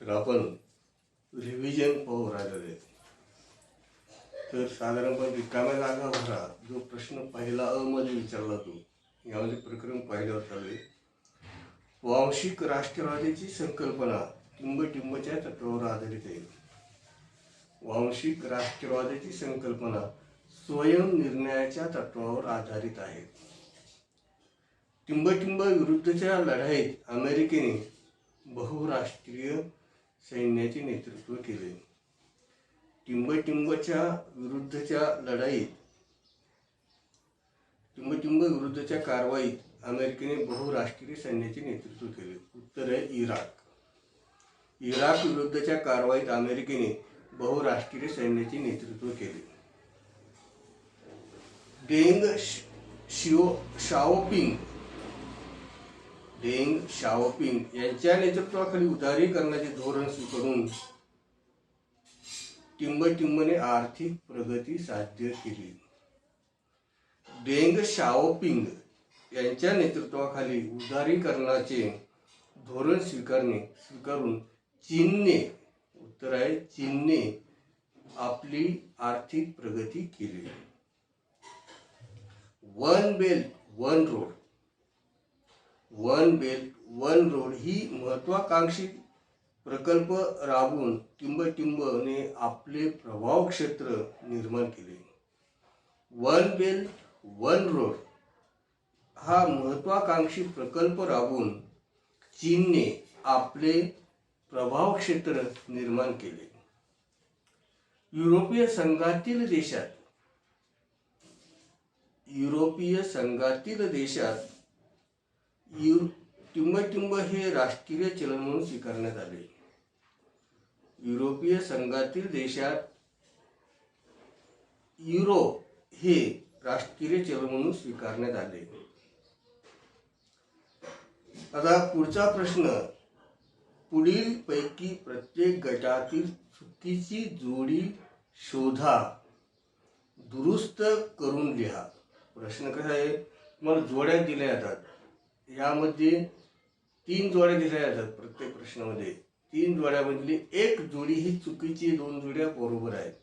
तर आपण रिव्हिजन पाहू राहिलेलो आहे. तर साधारणपणे रिकाम्या जागा भरा जो प्रश्न पहिला अ मध्ये विचारला तो यामध्ये प्रकरण पाहिल्यावर चालू आहे. वांशिक राष्ट्रवादाची संकल्पना टिंबटिंबच्या तत्वावर आधारित आहे. वांशिक राष्ट्रवादाची संकल्पना स्वयंनिर्णयाच्या तत्वावर आधारित आहे. टिंबटिंब विरुद्धच्या लढाईत अमेरिकेने बहुराष्ट्रीय सैन्याचे नेतृत्व केले. टिंबटिंबच्या विरुद्धच्या कारवाईत अमेरिकेने बहुराष्ट्रीय सैन्याचे नेतृत्व केले. उत्तर आहे इराक. इराक विरुद्धच्या कारवाईत अमेरिकेने बहुराष्ट्रीय सैन्याचे नेतृत्व केले. डेंग शाओपिंग यांच्या नेतृत्वाखाली उदारीकरणाचे धोरण स्वीकारून टिंबटिंबने आर्थिक प्रगती साध्य केली. डेंग शाओपिंग यांच्या नेतृत्वाखाली उदारीकरणाचे धोरण स्वीकारून चीनने उत्तर आहे चीनने आपली आर्थिक प्रगती केली. वन बेल्ट वन रोड ही महत्वाकांक्षी प्रकल्प राबवून टिंबटिंबने आपले प्रभाव क्षेत्र निर्माण केले. वन बेल्ट वन रोड हा महत्वाकांक्षी प्रकल्प राबवून चीनने आपले प्रभाव क्षेत्र निर्माण केले. युरोपीय संघातील देशात टिंबटिंब हे राष्ट्रीय चलन म्हणून स्वीकारण्यात आले. युरोपीय संघातील देशात युरो हे राष्ट्रीय चलन म्हणून स्वीकारण्यात आले. आता पुढचा प्रश्न, पुढील पैकी प्रत्येक गटातील चुकीची जोडी शोधा, दुरुस्त करून लिहा. प्रश्न कसा आहे, तुम्हाला जोड्या दिल्या जातात. यामध्ये 3 जोड्या दिल्या जातात. प्रत्येक प्रश्नामध्ये 3 जोड्यामधली एक जोडी ही चुकीची, 2 जोड्या बरोबर आहेत.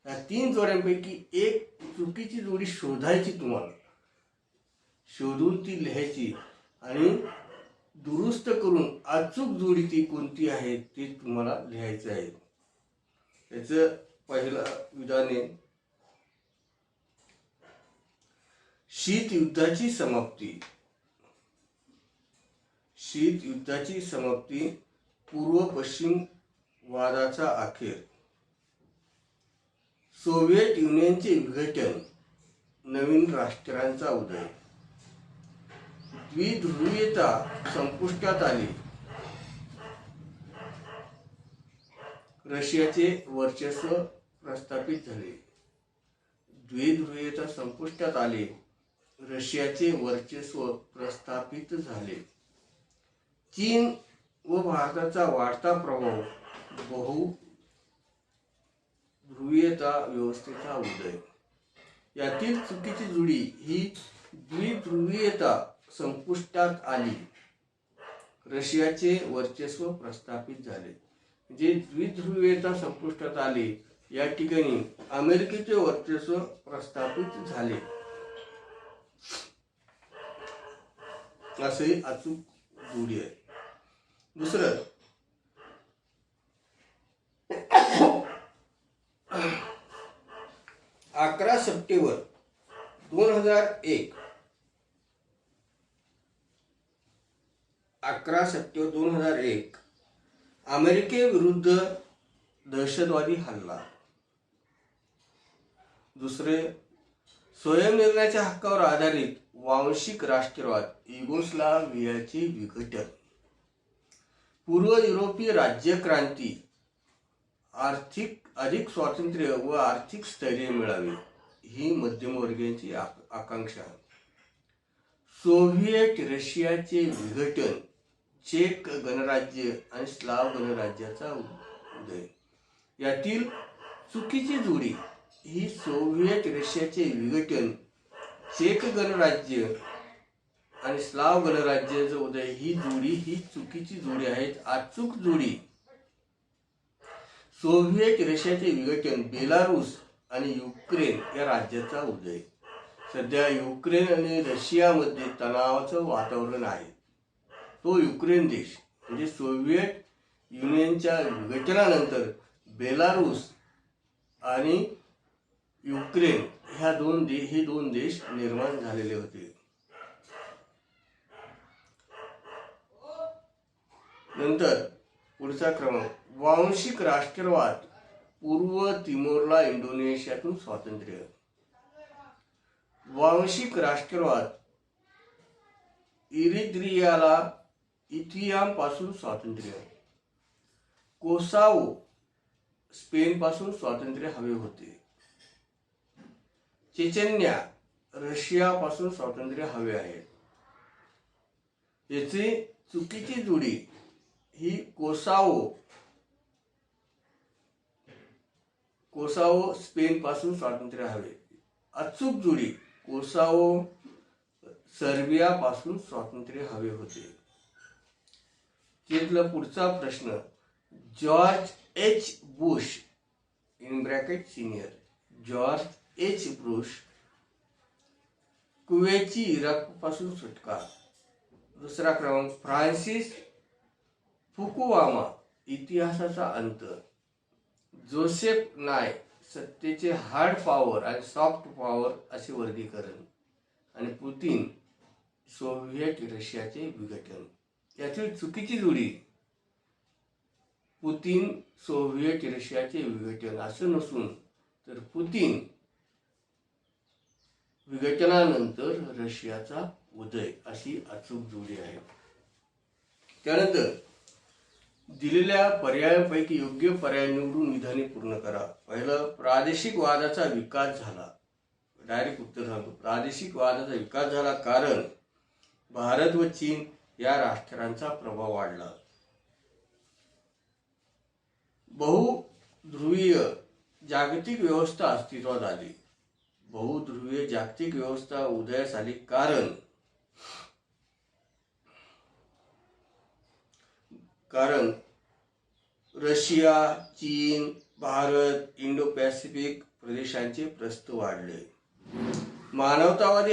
या 3 जोड्यांपैकी एक चुकीची जोडी शोधायची, तुम्हाला शोधून ती लिहायची आणि दुरुस्त करून अचूक जोडी ती कोणती आहे ते तुम्हाला लिहायचं आहे. याचं पहिलं विधान आहे, शीत युद्धाची समाप्ती, पूर्व पश्चिम वादाचा अखेर, सोव्हिएट युनियनचे विघटन, नवीन राष्ट्रांचा उदय, द्विध्रुवीयता संपुष्टात आली, रशियाचे वर्चस्व प्रस्थापित झाले. द्विध्रुवीयता संपुष्टात आले, रशियाचे वर्चस्व प्रस्थापित झाले. चीन व भारताचा वाढता प्रभाव, बहुध्रुवीयता व्यवस्थेचा उदय. यातील चुकीची जोडी ही द्विध्रुवीयता संपुष्टात आली, रशियाचे वर्चस्व प्रस्थापित झाले. जे द्विध्रुवीयता संपुष्टात आली या ठिकाणी अमेरिकेचे वर्चस्व प्रस्थापित झाले असे अचूक जोडी आहे. दुसरं, 11 सप्टेंबर 2001 अमेरिकेविरुद्ध दहशतवादी हल्ला. दुसरे, स्वयंनिर्णयाच्या हक्कावर आधारित वांशिक राष्ट्रवाद, युगोस्लाव्हियाचे विघटन, पूर्व युरोपीय राज्यक्रांती, अधिक स्वातंत्र्य व आर्थिक स्थैर्य मिळावे ही मध्यमवर्गीयांची आकांक्षा. सोव्हिएट रशियाचे विघटन, चेक गणराज्य आणि स्लाव गणराज्याचा उदय. यातील चुकीची जोडी ही सोव्हिएट रशियाचे विघटन, चेक गणराज्य आणि स्लाव गणराज्याचा उदय ही जोडी ही चुकीची जोडी आहेत. अचूक जोडी सोव्हिएट रशियाचे विघटन, बेलारूस आणि युक्रेन या राज्याचा उदय. सध्या युक्रेन आणि रशियामध्ये तणावाचं वातावरण आहे. तो युक्रेन देश म्हणजे सोव्हिएट युनियनच्या विघटनानंतर बेलारूस आणि युक्रेन हे दोन देश निर्माण झालेले होते. नंतर पुढचा क्रमांक, वांशिक राष्ट्रवाद, पूर्व तिमोरला इंडोनेशियातून स्वातंत्र्य. वांशिक राष्ट्रवाद, इरित्रियाला इथियापासून स्वातंत्र्य. कोसावो, स्पेनपासून स्वातंत्र्य हवे होते. चेचन्या, रशियापासून स्वातंत्र्य हवे आहे. याची चुकीची जोडी ही कोसावो स्पेनपासून स्वातंत्र्य हवे. अचूक जोडी कोसावो सर्बियापासून स्वातंत्र्य हवे होते. तिथला पुढचा प्रश्न, George H Bush in bracket senior, George H Bush, कुवेतची इराकपासून सुटका. दुसरा क्रमांक, फ्रान्सिस फुकुयामा, इतिहासाचा अंत. जोसेफ नाय, सत्तेचे हार्ड पॉवर आणि सॉफ्ट पॉवर असे वर्गीकरण. आणि पुतिन, सोव्हिएट रशियाचे विघटन. यातील चुकीची जोडी पुतिन सोव्हिएट रशियाचे विघटन असं नसून तर पुतिन विघटनानंतर रशियाचा उदय अशी अचूक जोडी आहे. त्यानंतर दिलेल्या पर्यायांपैकी योग्य पर्याय निवडून विधाने पूर्ण करा. पहिलं, प्रादेशिक वादाचा विकास झाला. डायरेक्ट उत्तर सांगतो, प्रादेशिक वादाचा विकास झाला कारण भारत व चीन या राष्ट्रांचा प्रभाव वाढला. बहुध्रुवीय जागतिक व्यवस्था अस्तित्वात आली. बहुध्रुवीय जागतिक व्यवस्था उदयास आली कारण रशिया, चीन, भारत, इंडो पॅसिफिक प्रदेशांचे प्रस्थ वाढले. मानवतावादी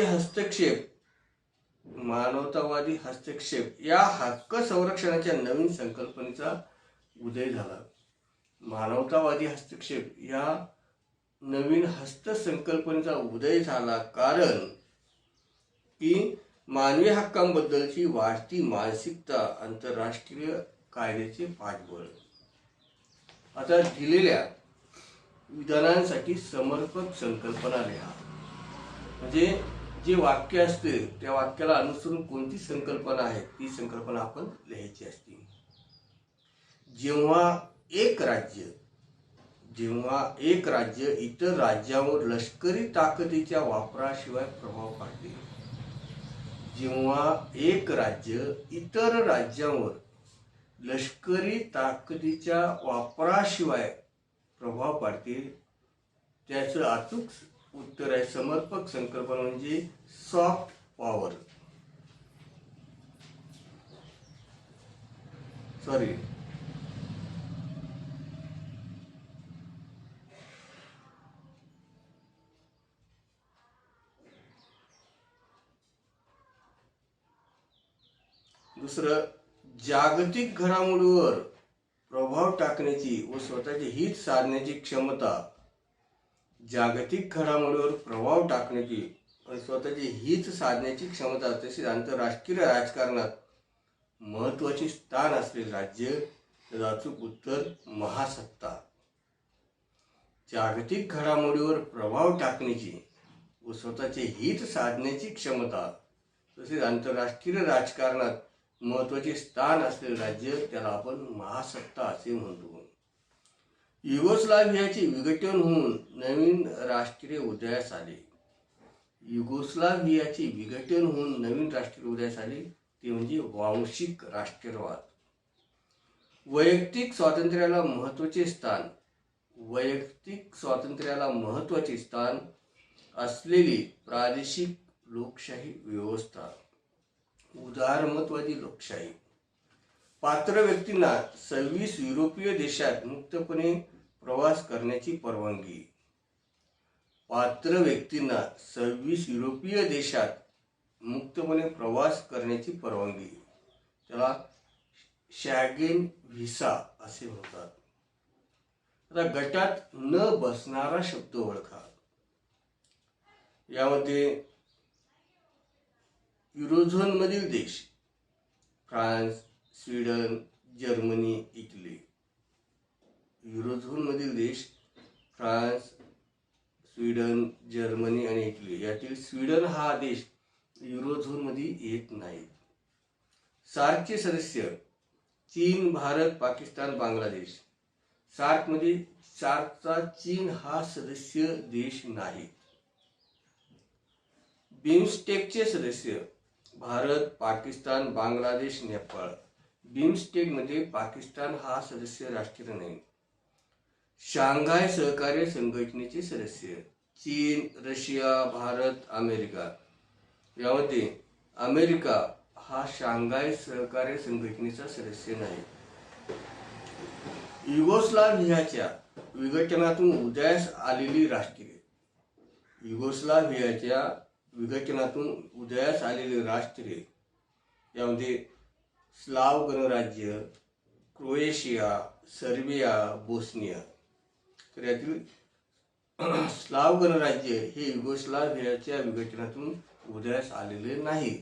हस्तक्षेप या हक्क संरक्षणाच्या नवीन संकल्पनेचा उदय झाला. मानवतावादी हस्तक्षेप या नवीन संकल्पनेचा उदय झाला कारण की मानवी हक्कांबद्दलची वाढती मानसिकता, आंतरराष्ट्रीय कायद्याचे पाठबळ. आता दिलेल्या विधानांसाठी समर्पक संकल्पना लिहा. म्हणजे जे वाक्य असते त्या वाक्याला अनुसरून कोणती संकल्पना आहे ती संकल्पना आपण लिहायची असते. जेव्हा एक राज्य इतर राज्यावर लष्करी ताकदीच्या वापराशिवाय प्रभाव पाडते. जेव्हा एक राज्य इतर राज्यावर लष्करी ताकदीच्या वापराशिवाय प्रभाव पाडते त्याचं अचूक उत्तर आहे समर्पक संकल्पना म्हणजे सॉफ्ट पॉवर. दुसरं, जागतिक घडामोडीवर प्रभाव टाकण्याची व स्वतःचे हित साधण्याची क्षमता. जागतिक घडामोडीवर प्रभाव टाकण्याची व स्वतःचे हित साधण्याची क्षमता तसेच आंतरराष्ट्रीय राजकारणात महत्त्वाचे स्थान असलेले राज्य. त्याचं अचूक उत्तर महासत्ता. जागतिक घडामोडीवर प्रभाव टाकण्याची व स्वतःचे हित साधण्याची क्षमता तसेच आंतरराष्ट्रीय राजकारणात महत्त्वाचे स्थान असलेले राज्य त्याला आपण महासत्ता असे म्हणतो. युगोस्लाव्हियाचे विघटन होऊन नवीन राष्ट्रीय उदयास आले. युगोस्लाव्हियाचे विघटन होऊन नवीन राष्ट्रीय उदयास आले ते म्हणजे वांशिक राष्ट्रवाद. वैयक्तिक स्वातंत्र्याला महत्त्वाचे स्थान असलेली प्रादेशिक लोकशाही व्यवस्था. उदारमतवादी लोकशाही. पात्र व्यक्तींना 26 युरोपीय देशात मुक्तपणे प्रवास करण्याची परवानगी. पात्र व्यक्तींना 26 युरोपीय देशात मुक्तपणे प्रवास करण्याची परवानगी. त्याला शॅगेन व्हिसा असे म्हणतात. आता गटात न बसणारा शब्द ओळखा. यामध्ये युरोझोन मधील देश France, Sweden, Germany, Italy. Eurozone मधील देश फ्रान्स, स्वीडन, जर्मनी आणि इटली. यातील स्वीडन हा देश युरोझोन मध्ये येत नाही. सार्कचे सदस्य चीन, भारत, पाकिस्तान, बांगलादेश. सार्क मध्ये सार्कचा चीन हा सदस्य देश नाही. बिमस्टेकचे सदस्य भारत, पाकिस्तान, बांगलादेश, नेपाळ. बिमस्टेक मध्ये पाकिस्तान हा सदस्य राष्ट्र नाही. शांघाय सहकार्य संघटनेचे सदस्य चीन, रशिया, भारत, अमेरिका. यामध्ये अमेरिका हा शांघाय सहकार्य संघटनेचा सदस्य नाही. युगोस्लाव्हियाच्या विघटनातून उदयास आलेली राष्ट्रे. युगोस्लाव्हियाच्या विघटनातून उदयास आलेली राष्ट्रे यामध्ये स्लाव गणराज्य, क्रोएशिया, सर्बिया, बोस्निया. तर यातील स्लाव गणराज्य हे युगोस्लाव्हियाच्या विघटनातून उदयास आलेले नाही.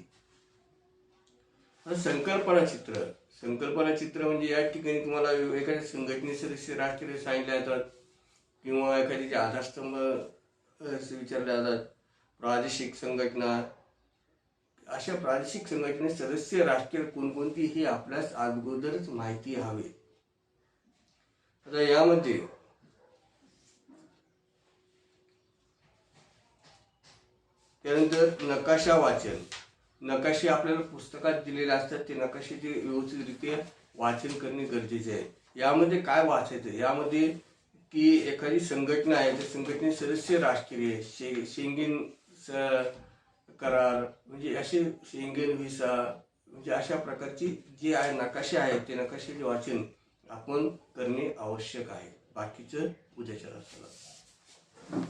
संकल्पना चित्र. संकल्पना चित्र म्हणजे या ठिकाणी तुम्हाला एखाद्या संघटनेचे सदस्य राष्ट्रीय सांगितले जातात किंवा एखाद्याचे आधारस्तंभ विचारले जातात. प्रादेशिक संघटना. अशा प्रादेशिक संघटनेचे सदस्य राष्ट्रीय कोणकोणती हे आपल्यास अगोदरच माहिती हवी. आता यामध्ये त्यानंतर नकाशा वाचन. नकाशे आपल्याला पुस्तकात दिलेले असतात. ते नकाशाचे व्यवस्थितरित्या वाचन करणे गरजेचे आहे. यामध्ये काय वाचायचं, यामध्ये की एखादी संघटना आहे त्या संघटनेचे सदस्य राष्ट्रीय शेंगेन करार म्हणजे असे शेंगेन व्हिसा म्हणजे अशा प्रकारची जे आहे नकाशे आहेत ते नकाशाचे वाचन आपण करणे आवश्यक आहे. बाकीचं उद्याच्या तासाला.